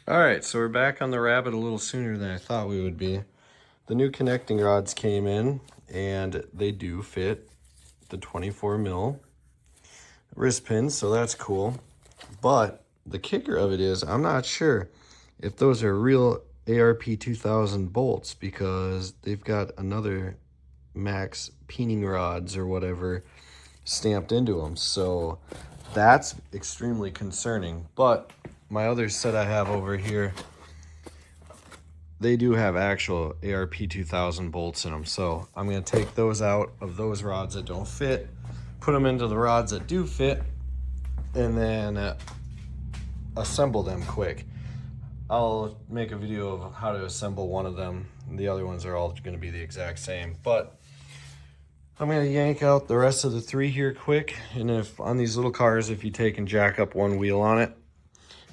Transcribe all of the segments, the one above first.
All right, so we're back on the rabbit a little sooner than I thought we would be. The new connecting rods came in, and they do fit the 24 mil wrist pins, so that's cool. But the kicker of it is, I'm not sure if those are real ARP 2000 bolts because they've got another Max peening rods or whatever stamped into them. So that's extremely concerning. But my other set I have over here, they do have actual ARP 2000 bolts in them. So I'm going to take those out of those rods that don't fit, put them into the rods that do fit, and then assemble them quick. I'll make a video of how to assemble one of them. The other ones are all going to be the exact same. But I'm going to yank out the rest of the three here quick. And if on these little cars, if you take and jack up one wheel on it,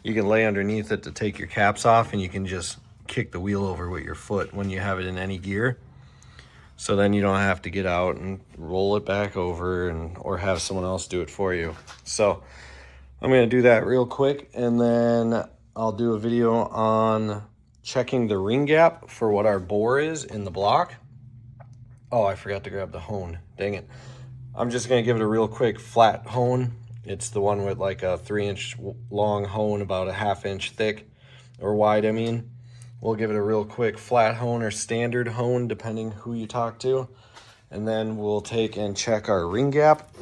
you can lay underneath it to take your caps off, and you can just kick the wheel over with your foot when you have it in any gear. So then you don't have to get out and roll it back over or have someone else do it for you. So I'm going to do that real quick, and then I'll do a video on checking the ring gap for what our bore is in the block. Oh, I forgot to grab the hone. Dang it. I'm just going to give it a real quick flat hone. It's the one with like a 3-inch long hone, about a 1/2 inch thick or wide, I mean. We'll give it a real quick flat hone or standard hone, depending who you talk to. And then we'll take and check our ring gap.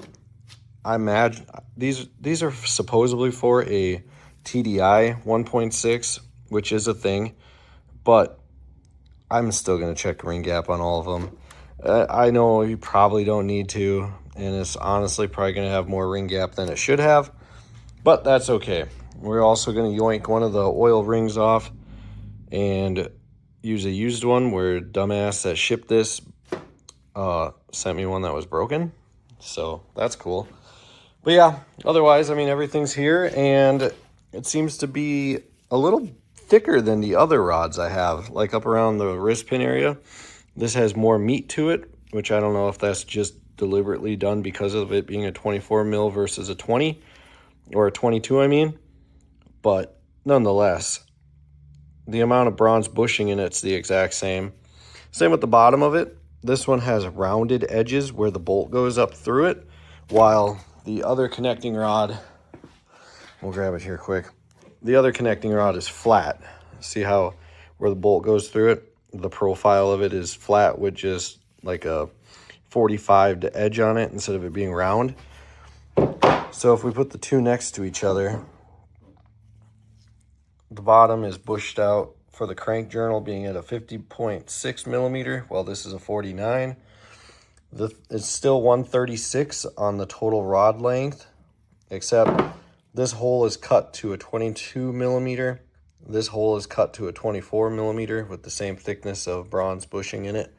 I imagine these are supposedly for a TDI 1.6, which is a thing, but I'm still going to check ring gap on all of them. I know you probably don't need to, and it's honestly probably going to have more ring gap than it should have, but that's okay. We're also going to yoink one of the oil rings off and use a used one, where dumbass that shipped this sent me one that was broken, so that's cool. But yeah, otherwise, I mean, everything's here, and it seems to be a little thicker than the other rods I have, like up around the wrist pin area. This has more meat to it, which I don't know if that's just deliberately done because of it being a 24 mil versus a 20, or a 22, I mean. But nonetheless, the amount of bronze bushing in it's the exact same. Same with the bottom of it. This one has rounded edges where the bolt goes up through it, while the other connecting rod, we'll grab it here quick. The other connecting rod is flat. See how where the bolt goes through it? The profile of it is flat with just like a 45 to edge on it instead of it being round. So if we put the two next to each other, the bottom is bushed out for the crank journal being at a 50.6 millimeter, while this is a 49. It's still 136 on the total rod length, except this hole is cut to a 22 millimeter. This hole is cut to a 24 millimeter with the same thickness of bronze bushing in it.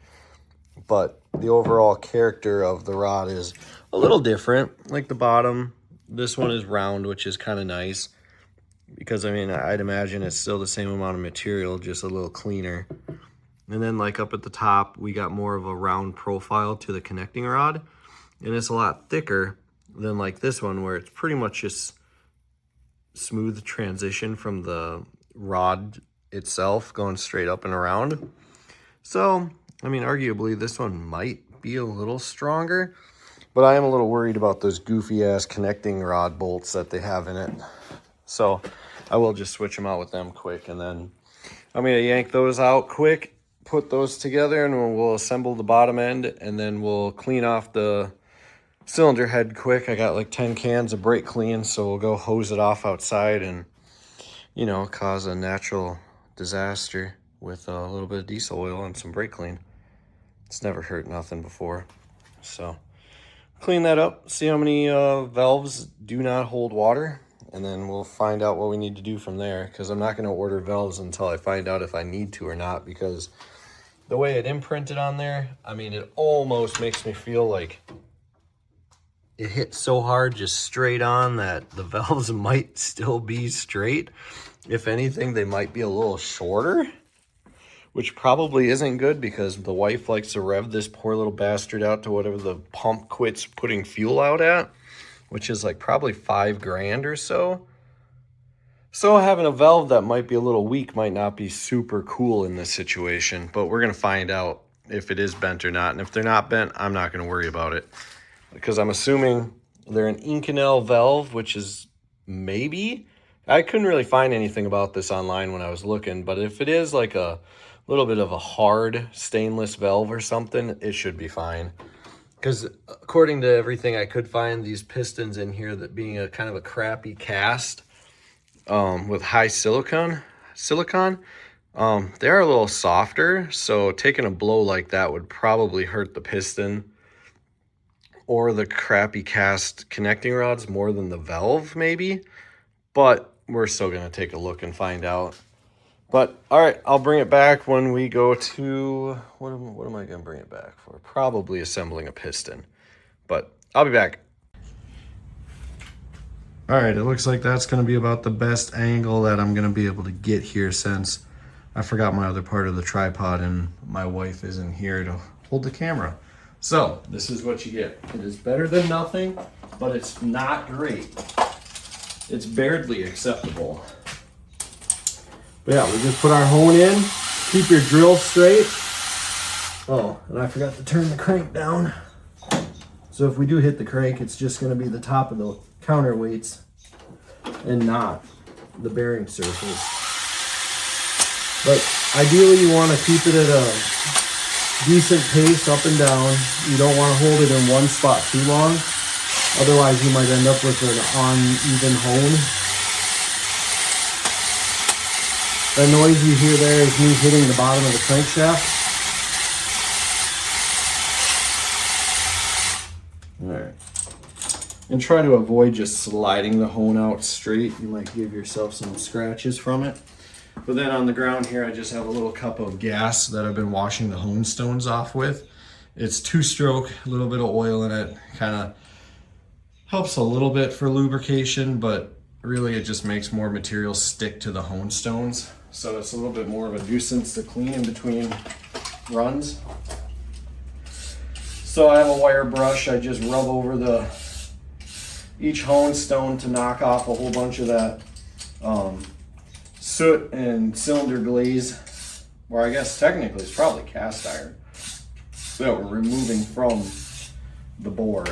But the overall character of the rod is a little different. Like the bottom, this one is round, which is kind of nice, because I mean, I'd imagine it's still the same amount of material, just a little cleaner. And then like up at the top, we got more of a round profile to the connecting rod, and it's a lot thicker than like this one, where it's pretty much just smooth transition from the rod itself going straight up and around. So, I mean, arguably this one might be a little stronger, but I am a little worried about those goofy ass connecting rod bolts that they have in it. So I will just switch them out with them quick, and then I'm going to yank those out quick, put those together, and we'll assemble the bottom end, and then we'll clean off the cylinder head quick. I got like 10 cans of brake clean, so we'll go hose it off outside and, you know, cause a natural disaster with a little bit of diesel oil and some brake clean. It's never hurt nothing before. So clean that up, see how many valves do not hold water, and then we'll find out what we need to do from there, because I'm not going to order valves until I find out if I need to or not, because the way it imprinted on there, I mean, it almost makes me feel like it hit so hard just straight on that the valves might still be straight. If anything, they might be a little shorter, which probably isn't good, because the wife likes to rev this poor little bastard out to whatever the pump quits putting fuel out at, which is like probably $5 grand or so. So having a valve that might be a little weak might not be super cool in this situation, but we're going to find out if it is bent or not. And if they're not bent, I'm not going to worry about it because I'm assuming they're an Inconel valve, which is maybe, I couldn't really find anything about this online when I was looking, but if it is like a little bit of a hard stainless valve or something, it should be fine. Because according to everything I could find, these pistons in here, that being a kind of a crappy cast, with high silicon, they are a little softer, so taking a blow like that would probably hurt the piston or the crappy cast connecting rods more than the valve maybe, but we're still going to take a look and find out. But all right, I'll bring it back when we go to, what am I going to bring it back for? Probably assembling a piston, but I'll be back. All right, it looks like that's going to be about the best angle that I'm going to be able to get here since I forgot my other part of the tripod and my wife isn't here to hold the camera. So this is what you get. It is better than nothing, but it's not great. It's barely acceptable. But yeah, we just put our hone in, keep your drill straight. Oh, and I forgot to turn the crank down. So if we do hit the crank, it's just going to be the top of the counterweights and not the bearing surface. But ideally you want to keep it at a decent pace up and down. You don't want to hold it in one spot too long. Otherwise you might end up with an uneven hone. The noise you hear there is me hitting the bottom of the crankshaft. All right. And try to avoid just sliding the hone out straight. You might give yourself some scratches from it. But then on the ground here, I just have a little cup of gas that I've been washing the hone stones off with. It's 2-stroke, a little bit of oil in it. Kind of helps a little bit for lubrication, but really it just makes more material stick to the hone stones. So it's a little bit more of a nuisance to clean in between runs. So I have a wire brush. I just rub over each hone stone to knock off a whole bunch of that soot and cylinder glaze, or I guess technically it's probably cast iron, that we're removing from the bore.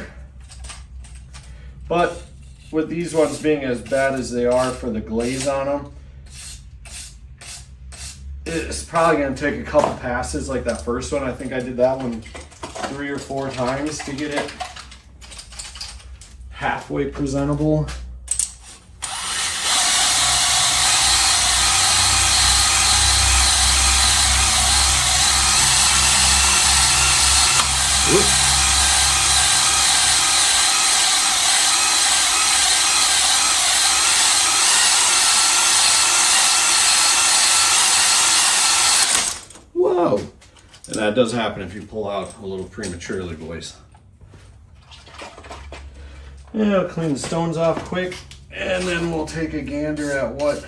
But with these ones being as bad as they are for the glaze on them, it's probably going to take a couple passes like that first one. I think I did that one 3 or 4 times to get it halfway presentable. Whoops. Whoa. And that does happen if you pull out a little prematurely, boys. Yeah, I'll clean the stones off quick, and then we'll take a gander at what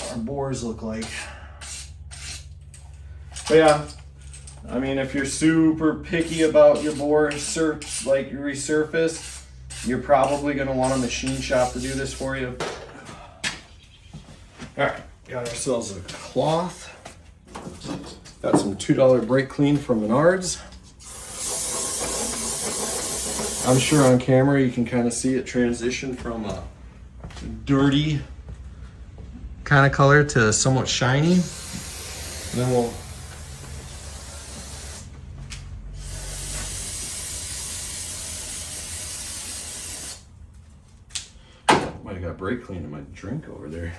our bores look like. But yeah, I mean, if you're super picky about your bore like your resurface, you're probably going to want a machine shop to do this for you. All right, got ourselves a cloth. Got some $2 brake clean from Menards. I'm sure on camera you can kind of see it transition from a dirty kind of color to somewhat shiny. And then we'll might have got brake clean in my drink over there.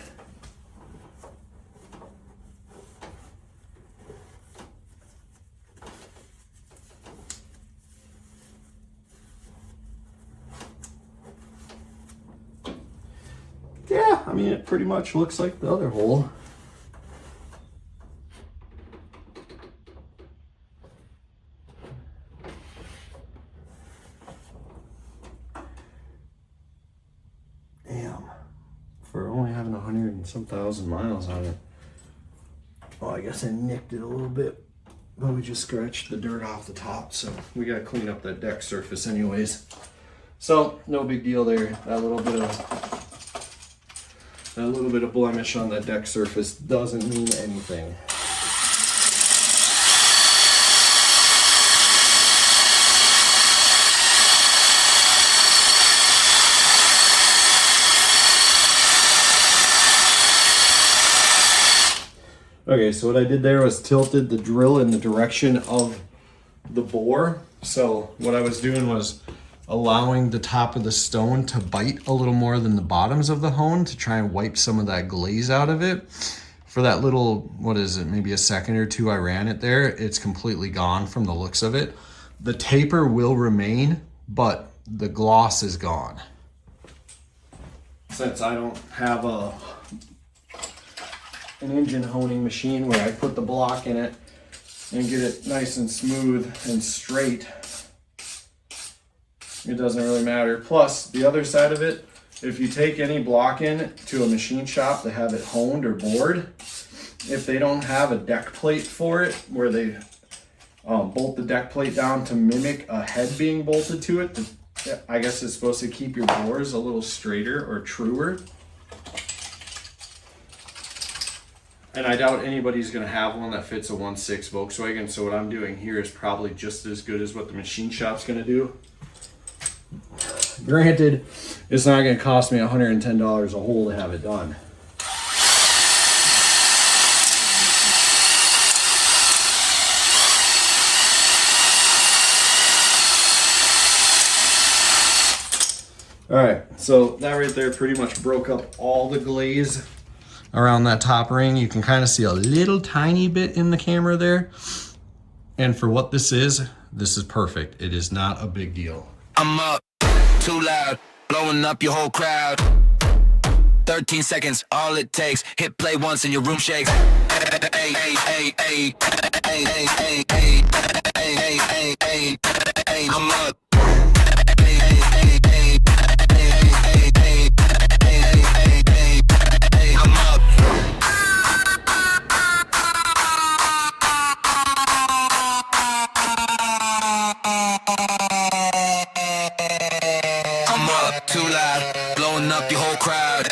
Yeah, I mean, it pretty much looks like the other hole. Damn, for only having 100 and some thousand miles on it. Well, I guess I nicked it a little bit, but we just scratched the dirt off the top, so we gotta clean up that deck surface anyways. So, no big deal there. That little bit of That little bit of blemish on that deck surface doesn't mean anything. Okay, so what I did there was tilted the drill in the direction of the bore. So what I was doing was allowing the top of the stone to bite a little more than the bottoms of the hone to try and wipe some of that glaze out of it. For that little, what is it, maybe a second or two I ran it there, it's completely gone from the looks of it. The taper will remain, but the gloss is gone. Since I don't have an engine honing machine where I put the block in it and get it nice and smooth and straight, it doesn't really matter. Plus, the other side of it, if you take any block in to a machine shop to have it honed or bored, if they don't have a deck plate for it where they bolt the deck plate down to mimic a head being bolted to it, I guess it's supposed to keep your bores a little straighter or truer. And I doubt anybody's going to have one that fits a 1.6 Volkswagen, so what I'm doing here is probably just as good as what the machine shop's going to do. Granted, it's not going to cost me $110 a hole to have it done. All right, so that right there pretty much broke up all the glaze around that top ring. You can kind of see a little tiny bit in the camera there. And for what this is perfect. It is not a big deal. I'm up, too loud, blowing up your whole crowd. 13 seconds, all it takes. Hit play once and your room shakes. I'm up. Too loud, blowing up your whole crowd.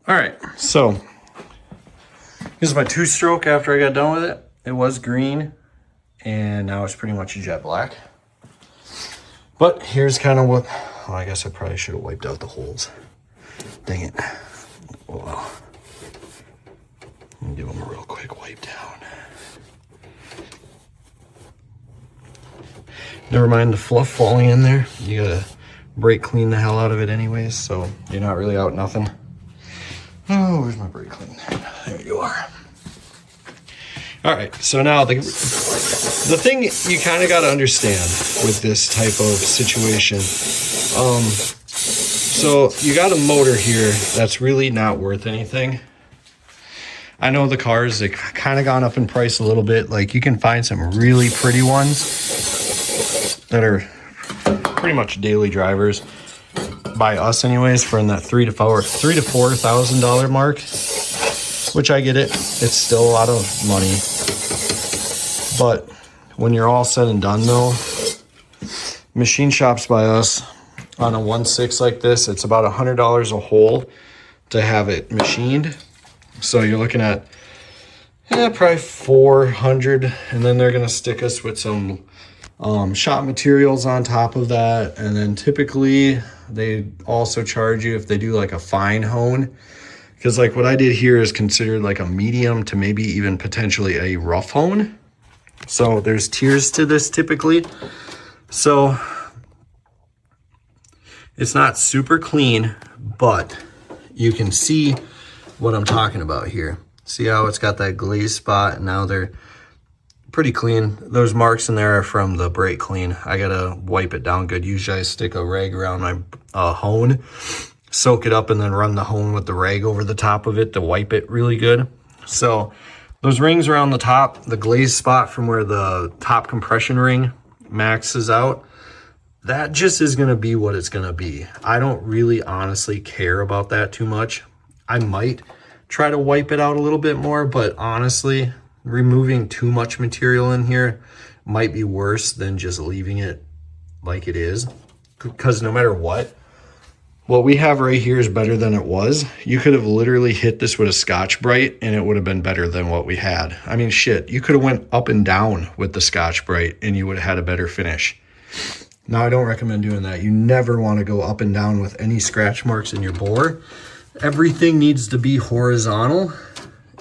All right, so this is my two-stroke after I got done with it. It was green, and now it's pretty much a jet black. But here's kind of what, well, I guess I probably should have wiped out the holes. Dang it. Well, let me give them a real quick wipe down. Never mind the fluff falling in there. You gotta brake clean the hell out of it anyways, so you're not really out nothing. Oh, where's my brake clean? There you are. All right, so now the thing you kind of got to understand with this type of situation, so you got a motor here that's really not worth anything. I know the cars, they kind of gone up in price a little bit. Like you can find some really pretty ones that are pretty much daily drivers by us anyways, for in that $3,000 to $4,000 mark, which I get it. It's still a lot of money. But when you're all said and done though, machine shops by us on a 1.6 like this, it's about $100 a hole to have it machined. So you're looking at probably $400, and then they're gonna stick us with some shop materials on top of that. And then typically they also charge you if they do like a fine hone, because like what I did here is considered like a medium to maybe even potentially a rough hone. So there's tiers to this typically. So it's not super clean, but you can see what I'm talking about here. See how it's got that glaze spot, and now they're pretty clean. Those marks in there are from the brake clean. I gotta wipe it down good. Usually I stick a rag around my hone, soak it up, and then run the hone with the rag over the top of it to wipe it really good. So those rings around the top, the glaze spot from where the top compression ring maxes out, that just is gonna be what it's gonna be. I don't really honestly care about that too much. I might try to wipe it out a little bit more, but honestly, removing too much material in here might be worse than just leaving it like it is, because no matter what we have right here is better than it was. You could have literally hit this with a Scotch-Brite and it would have been better than what we had. I mean, shit, you could have went up and down with the Scotch-Brite and you would have had a better finish. Now, I don't recommend doing that. You never want to go up and down with any scratch marks in your bore. Everything needs to be horizontal,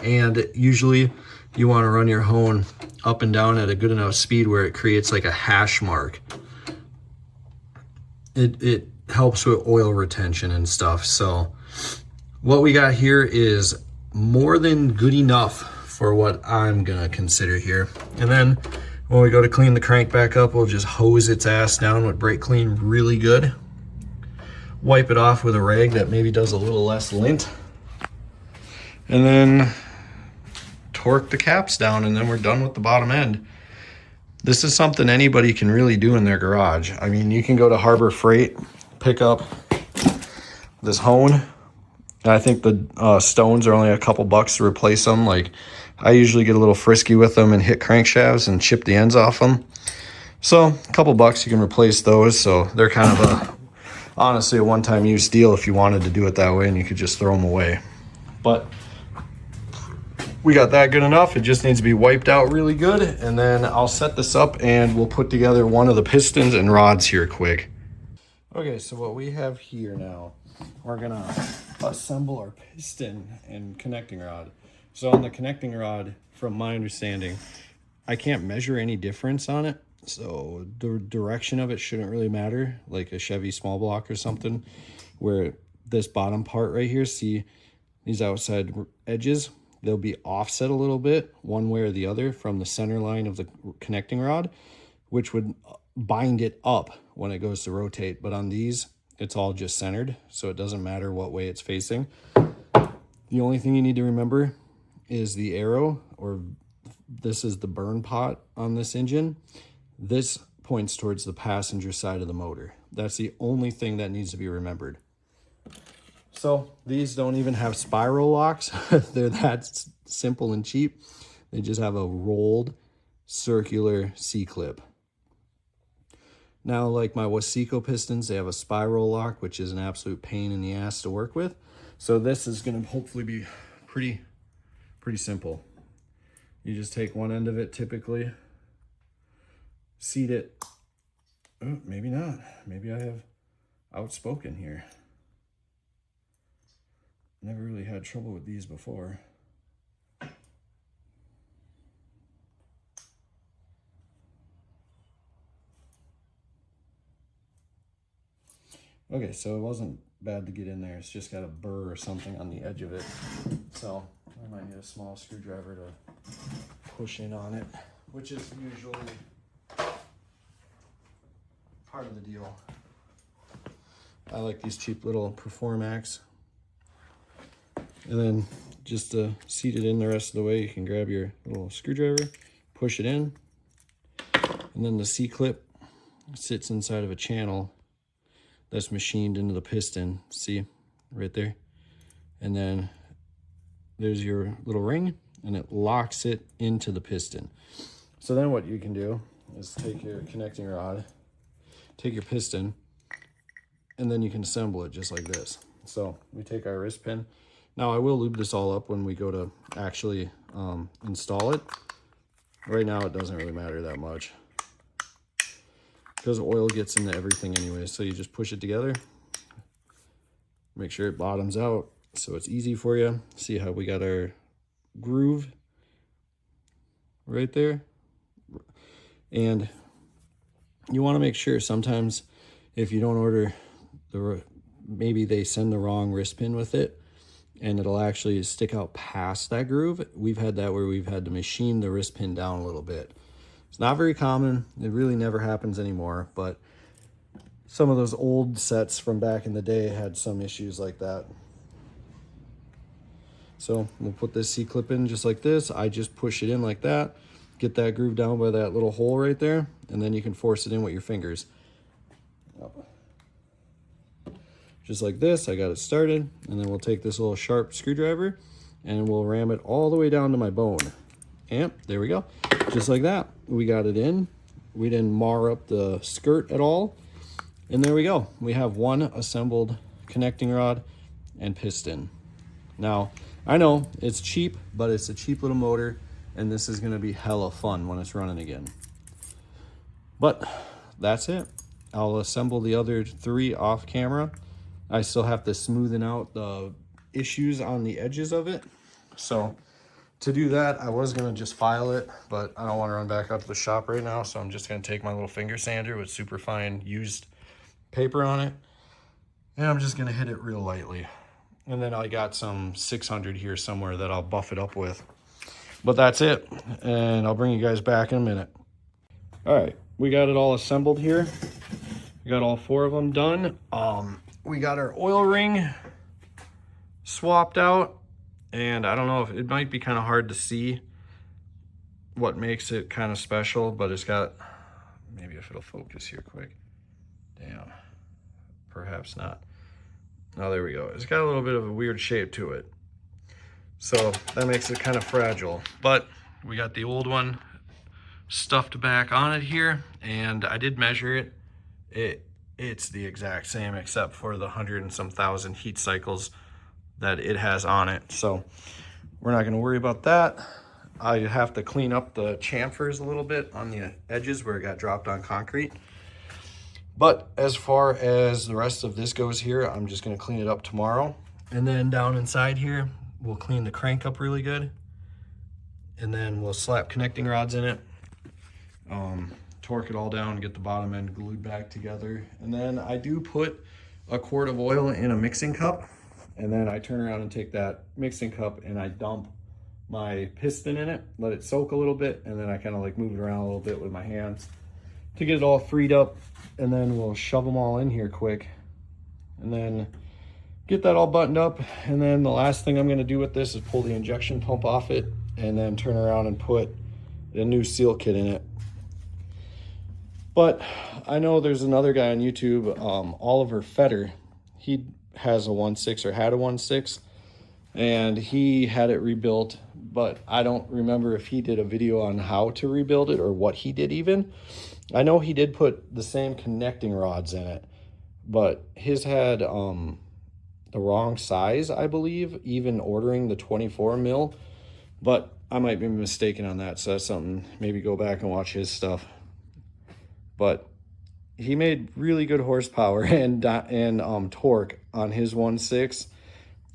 and usually you want to run your hone up and down at a good enough speed where it creates like a hash mark. It helps with oil retention and stuff. So what we got here is more than good enough for what I'm gonna consider here. And then when we go to clean the crank back up, we'll just hose its ass down with brake clean really good. Wipe it off with a rag that maybe does a little less lint. And then torque the caps down, and then we're done with the bottom end. This is something anybody can really do in their garage. I mean, you can go to Harbor Freight, pick up this hone, and I think the stones are only a couple bucks to replace them. Like, I usually get a little frisky with them and hit crankshafts and chip the ends off them. So a couple bucks, you can replace those. So they're kind of honestly a one-time use deal if you wanted to do it that way, and you could just throw them away. But we got that good enough. It just needs to be wiped out really good, and then I'll set this up and we'll put together one of the pistons and rods here quick. Okay, so what we have here now, we're gonna assemble our piston and connecting rod. So on the connecting rod, from my understanding, I can't measure any difference on it. So the direction of it shouldn't really matter, like a Chevy small block or something, where this bottom part right here, see these outside edges, they'll be offset a little bit one way or the other from the center line of the connecting rod, which would bind it up when it goes to rotate. But on these, it's all just centered, so it doesn't matter what way it's facing. The only thing you need to remember is the arrow, or this is the burn pot on this engine. This points towards the passenger side of the motor. That's the only thing that needs to be remembered. So these don't even have spiral locks. They're that simple and cheap. They just have a rolled circular C-clip. Now, like my Wasico pistons, they have a spiral lock, which is an absolute pain in the ass to work with. So this is going to hopefully be pretty simple. You just take one end of it, typically, seat it. Oh, maybe not. Maybe I have outspoken here. Never really had trouble with these before. Okay, so it wasn't bad to get in there. It's just got a burr or something on the edge of it. So I might need a small screwdriver to push in on it, which is usually part of the deal. I like these cheap little Performax. And then just to seat it in the rest of the way, you can grab your little screwdriver, push it in, and then the C-clip sits inside of a channel that's machined into the piston. See, right there? And then there's your little ring, and it locks it into the piston. So then what you can do is take your connecting rod, take your piston, and then you can assemble it just like this. So we take our wrist pin. Now I will lube this all up when we go to actually install it. Right now it doesn't really matter that much because oil gets into everything anyway. So you just push it together, make sure it bottoms out so it's easy for you. See how we got our groove right there? And you want to make sure sometimes if you don't order maybe they send the wrong wrist pin with it, and it'll actually stick out past that groove. We've had that where we've had to machine the wrist pin down a little bit. It's not very common. It really never happens anymore, but some of those old sets from back in the day had some issues like that. So we'll put this C-clip in just like this. I just push it in like that, get that groove down by that little hole right there, and then you can force it in with your fingers. Just like this, I got it started, and then we'll take this little sharp screwdriver and we'll ram it all the way down to my bone. And there we go. Just like that. We got it in. We didn't mar up the skirt at all. And there we go. We have one assembled connecting rod and piston. Now, I know it's cheap, but it's a cheap little motor, and this is gonna be hella fun when it's running again. But that's it. I'll assemble the other 3 off camera. I still have to smoothen out the issues on the edges of it. So to do that, I was gonna just file it, but I don't wanna run back up to the shop right now, so I'm just gonna take my little finger sander with super fine used paper on it, and I'm just gonna hit it real lightly. And then I got some 600 here somewhere that I'll buff it up with. But that's it, and I'll bring you guys back in a minute. All right, we got it all assembled here. We got all 4 of them done. We got our oil ring swapped out, and I don't know if it might be kind of hard to see what makes it kind of special, but it's got, maybe if it'll focus here quick. Damn, perhaps not. Oh, there we go. It's got a little bit of a weird shape to it, so that makes it kind of fragile. But we got the old one stuffed back on it here, and I did measure it. It's the exact same except for the 100 and some thousand heat cycles that it has on it. So we're not going to worry about that. I have to clean up the chamfers a little bit on the edges where it got dropped on concrete. But as far as the rest of this goes here, I'm just going to clean it up tomorrow. And then down inside here, we'll clean the crank up really good. And then we'll slap connecting rods in it. Torque it all down, get the bottom end glued back together. And then I do put a quart of oil in a mixing cup. And then I turn around and take that mixing cup and I dump my piston in it, let it soak a little bit. And then I kind of like move it around a little bit with my hands to get it all freed up. And then we'll shove them all in here quick and then get that all buttoned up. And then the last thing I'm gonna do with this is pull the injection pump off it and then turn around and put a new seal kit in it. But I know there's another guy on YouTube, Oliver Fetter. He has a 1.6 or had a 1.6, and he had it rebuilt, but I don't remember if he did a video on how to rebuild it or what he did even. I know he did put the same connecting rods in it, but his had the wrong size, I believe, even ordering the 24 mil, but I might be mistaken on that, so that's something, maybe go back and watch his stuff. But he made really good horsepower and torque on his 1.6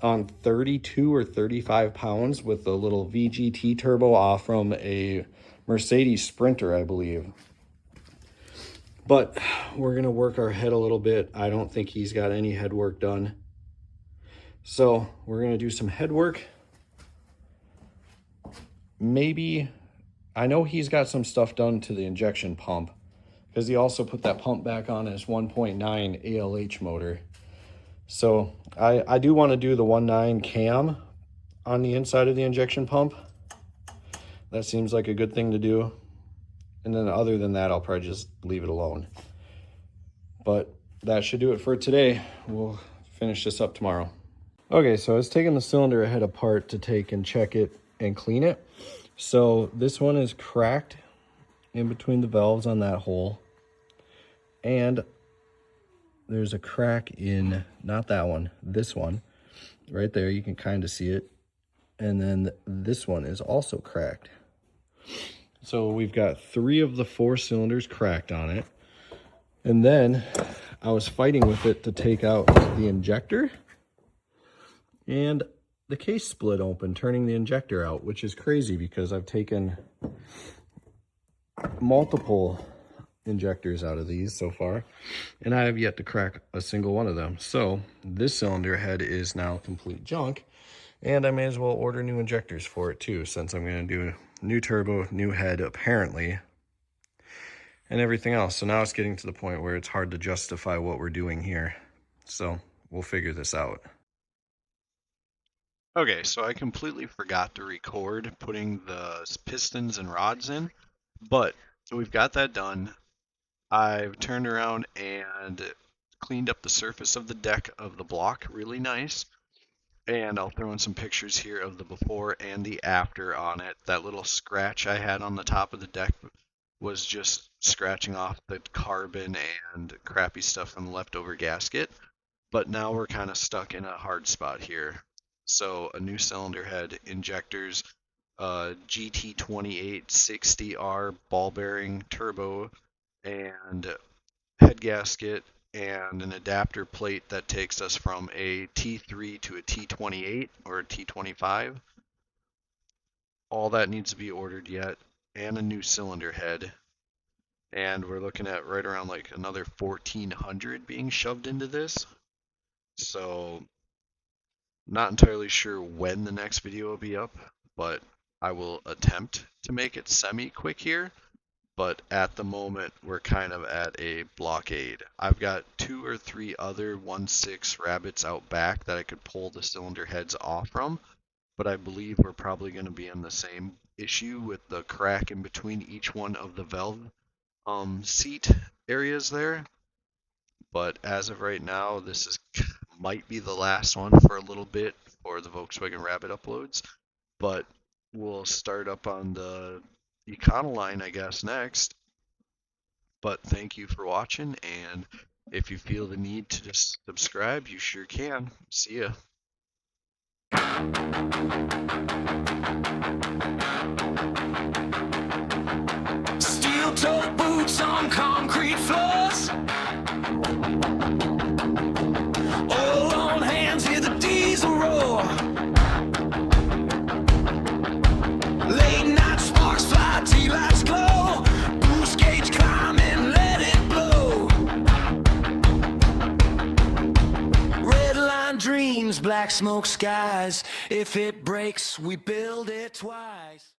on 32 or 35 pounds with a little VGT turbo off from a Mercedes Sprinter, I believe. But we're going to work our head a little bit. I don't think he's got any head work done. So we're going to do some head work. Maybe, I know he's got some stuff done to the injection pump, because he also put that pump back on his 1.9 ALH motor. So I do want to do the 1.9 cam on the inside of the injection pump. That seems like a good thing to do. And then other than that, I'll probably just leave it alone. But that should do it for today. We'll finish this up tomorrow. Okay, so I was taking the cylinder head apart to take and check it and clean it. So this one is cracked in between the valves on that hole. And there's a crack in, not that one, this one. Right there, you can kind of see it. And then this one is also cracked. So we've got 3 of the 4 cylinders cracked on it. And then I was fighting with it to take out the injector. And the case split open, turning the injector out, which is crazy because I've taken multiple injectors out of these so far, and I have yet to crack a single one of them. So this cylinder head is now complete junk, and I may as well order new injectors for it too, since I'm going to do a new turbo, new head apparently, and everything else. So now it's getting to the point where it's hard to justify what we're doing here. So we'll figure this out. Okay, so I completely forgot to record putting the pistons and rods in, but we've got that done. I've turned around and cleaned up the surface of the deck of the block really nice. And I'll throw in some pictures here of the before and the after on it. That little scratch I had on the top of the deck was just scratching off the carbon and crappy stuff from the leftover gasket. But now we're kind of stuck in a hard spot here. So a new cylinder head, injectors, GT2860R ball bearing turbo, and head gasket, and an adapter plate that takes us from a T3 to a T28 or a T25. All that needs to be ordered yet, and a new cylinder head. And we're looking at right around like another 1400 being shoved into this. So not entirely sure when the next video will be up, but I will attempt to make it semi-quick here. But at the moment, we're kind of at a blockade. I've got 2 or 3 other 1/6 rabbits out back that I could pull the cylinder heads off from, but I believe we're probably going to be in the same issue with the crack in between each one of the valve seat areas there. But as of right now, this might be the last one for a little bit for the Volkswagen Rabbit uploads, but we'll start up on the Econoline, I guess, next. But thank you for watching, and if you feel the need to just subscribe, you sure can. See ya. Steel-toe boots on concrete floors. All on hands, hear the diesel roar. Late night sparks fly, tea lights glow. Boost gauge climb and let it blow. Red line dreams, black smoke skies. If it breaks, we build it twice.